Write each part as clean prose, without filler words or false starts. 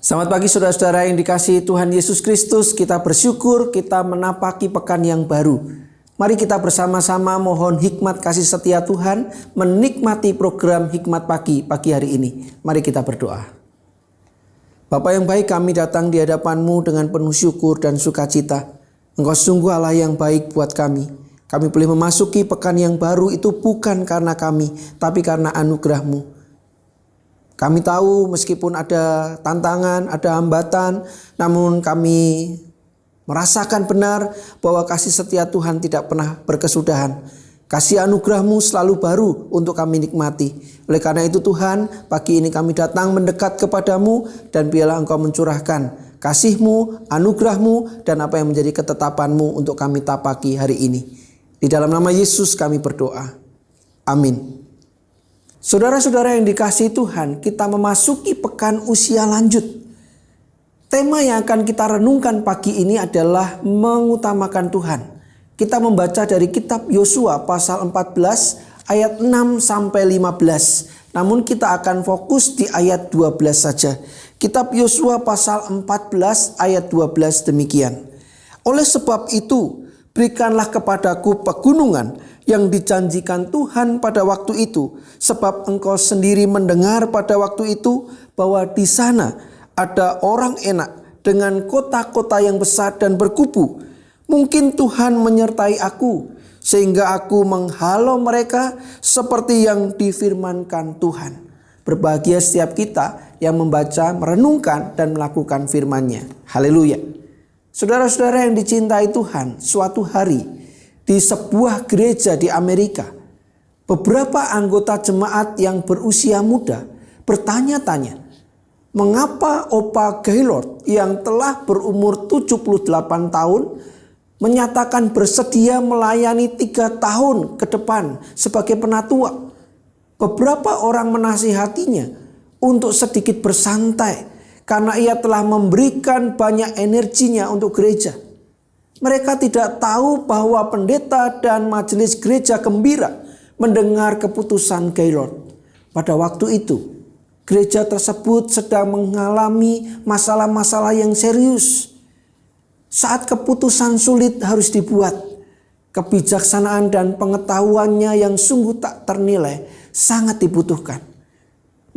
Selamat pagi saudara-saudara yang dikasihi Tuhan Yesus Kristus. Kita bersyukur kita menapaki pekan yang baru. Mari kita bersama-sama mohon hikmat kasih setia Tuhan menikmati program Hikmat Pagi hari ini. Mari kita berdoa. Bapa yang baik, kami datang di hadapan-Mu dengan penuh syukur dan sukacita. Engkau sungguh Allah yang baik buat kami. Kami boleh memasuki pekan yang baru itu bukan karena kami, tapi karena anugerah-Mu. Kami tahu meskipun ada tantangan, ada hambatan, namun kami merasakan benar bahwa kasih setia Tuhan tidak pernah berkesudahan. Kasih anugerah-Mu selalu baru untuk kami nikmati. Oleh karena itu Tuhan, pagi ini kami datang mendekat kepadamu dan biarlah Engkau mencurahkan kasih-Mu, anugerah-Mu, dan apa yang menjadi ketetapan-Mu untuk kami tapaki hari ini. Di dalam nama Yesus kami berdoa. Amin. Saudara-saudara yang dikasihi Tuhan, kita memasuki pekan usia lanjut. Tema yang akan kita renungkan pagi ini adalah mengutamakan Tuhan. Kita membaca dari kitab Yosua pasal 14 ayat 6 sampai 15. Namun kita akan fokus di ayat 12 saja. Kitab Yosua pasal 14 ayat 12 demikian. Oleh sebab itu, berikanlah kepadaku pegunungan yang dijanjikan Tuhan pada waktu itu, sebab engkau sendiri mendengar pada waktu itu bahwa di sana ada orang enak dengan kota-kota yang besar dan berkubu. Mungkin Tuhan menyertai aku sehingga aku menghalau mereka seperti yang difirmankan Tuhan. Berbahagia setiap kita yang membaca, merenungkan dan melakukan firman-Nya. Haleluya. Saudara-saudara yang dicintai Tuhan, suatu hari di sebuah gereja di Amerika, beberapa anggota jemaat yang berusia muda bertanya-tanya, mengapa Opa Gaylord yang telah berumur 78 tahun menyatakan bersedia melayani 3 tahun ke depan sebagai penatua. Beberapa orang menasihatinya untuk sedikit bersantai karena ia telah memberikan banyak energinya untuk gereja. Mereka tidak tahu bahwa pendeta dan majelis gereja gembira mendengar keputusan Gaylord. Pada waktu itu, gereja tersebut sedang mengalami masalah-masalah yang serius. Saat keputusan sulit harus dibuat, kebijaksanaan dan pengetahuannya yang sungguh tak ternilai sangat dibutuhkan.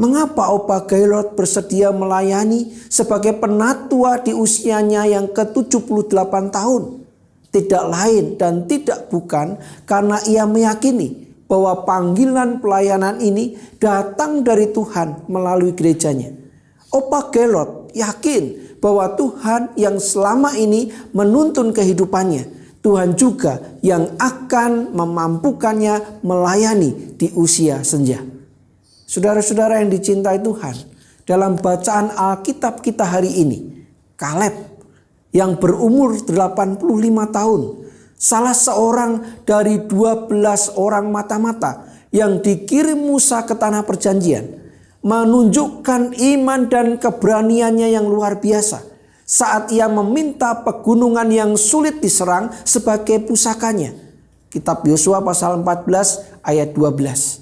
Mengapa Opa Gaylord bersedia melayani sebagai penatua di usianya yang ke-78 tahun? Tidak lain dan tidak bukan karena ia meyakini bahwa panggilan pelayanan ini datang dari Tuhan melalui gerejanya. Opa Gaylord yakin bahwa Tuhan yang selama ini menuntun kehidupannya, Tuhan juga yang akan memampukannya melayani di usia senja. Saudara-saudara yang dicintai Tuhan, dalam bacaan Alkitab kita hari ini, Kaleb yang berumur 85 tahun, salah seorang dari 12 orang mata-mata yang dikirim Musa ke tanah perjanjian, menunjukkan iman dan keberaniannya yang luar biasa saat ia meminta pegunungan yang sulit diserang sebagai pusakanya. Kitab Yosua pasal 14 ayat 12.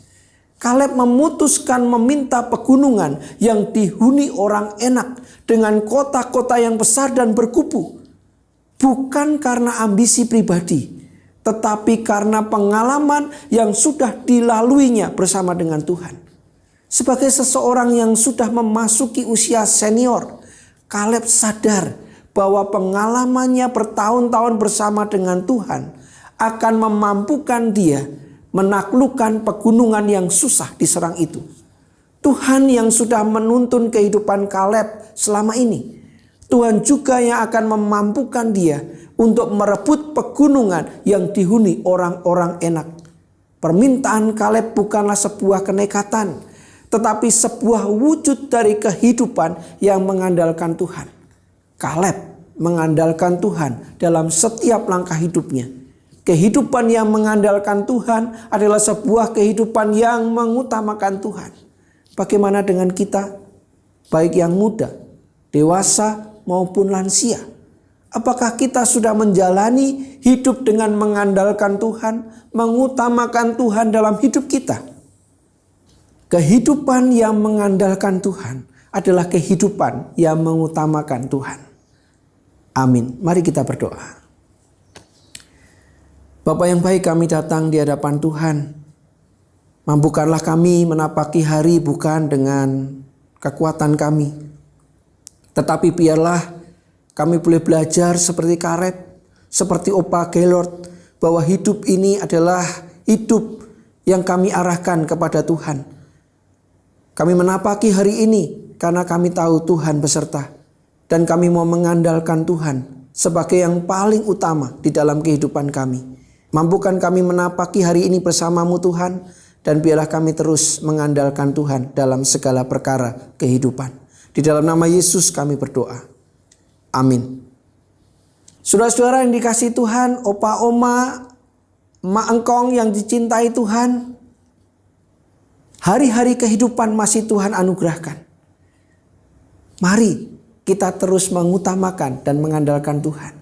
Kaleb memutuskan meminta pegunungan yang dihuni orang enak dengan kota-kota yang besar dan berkubu. Bukan karena ambisi pribadi, tetapi karena pengalaman yang sudah dilaluinya bersama dengan Tuhan. Sebagai seseorang yang sudah memasuki usia senior, Kaleb sadar bahwa pengalamannya bertahun-tahun bersama dengan Tuhan akan memampukan dia menaklukkan pegunungan yang susah diserang itu. Tuhan yang sudah menuntun kehidupan Kaleb selama ini, Tuhan juga yang akan memampukan dia untuk merebut pegunungan yang dihuni orang-orang enak. Permintaan Kaleb bukanlah sebuah kenekatan, tetapi sebuah wujud dari kehidupan yang mengandalkan Tuhan. Kaleb mengandalkan Tuhan dalam setiap langkah hidupnya. Kehidupan yang mengandalkan Tuhan adalah sebuah kehidupan yang mengutamakan Tuhan. Bagaimana dengan kita? Baik yang muda, dewasa maupun lansia. Apakah kita sudah menjalani hidup dengan mengandalkan Tuhan, mengutamakan Tuhan dalam hidup kita? Kehidupan yang mengandalkan Tuhan adalah kehidupan yang mengutamakan Tuhan. Amin. Mari kita berdoa. Bapa yang baik, kami datang di hadapan Tuhan. Mampukanlah kami menapaki hari bukan dengan kekuatan kami, tetapi biarlah kami boleh belajar seperti Karet, seperti Opa Gaylord, bahwa hidup ini adalah hidup yang kami arahkan kepada Tuhan. Kami menapaki hari ini karena kami tahu Tuhan beserta, dan kami mau mengandalkan Tuhan sebagai yang paling utama di dalam kehidupan kami. Mampukan kami menapaki hari ini bersamamu Tuhan, dan biarlah kami terus mengandalkan Tuhan dalam segala perkara kehidupan. Di dalam nama Yesus kami berdoa. Amin. Saudara-saudara yang dikasihi Tuhan, opa oma, emak engkong yang dicintai Tuhan, hari-hari kehidupan masih Tuhan anugerahkan. Mari kita terus mengutamakan dan mengandalkan Tuhan.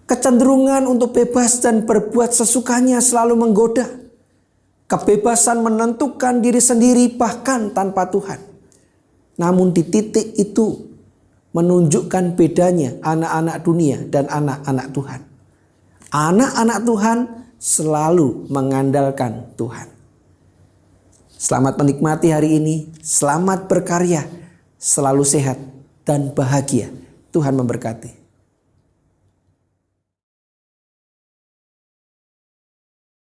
Kecenderungan untuk bebas dan berbuat sesukanya selalu menggoda. Kebebasan menentukan diri sendiri bahkan tanpa Tuhan. Namun di titik itu menunjukkan bedanya anak-anak dunia dan anak-anak Tuhan. Anak-anak Tuhan selalu mengandalkan Tuhan. Selamat menikmati hari ini, selamat berkarya, selalu sehat dan bahagia. Tuhan memberkati.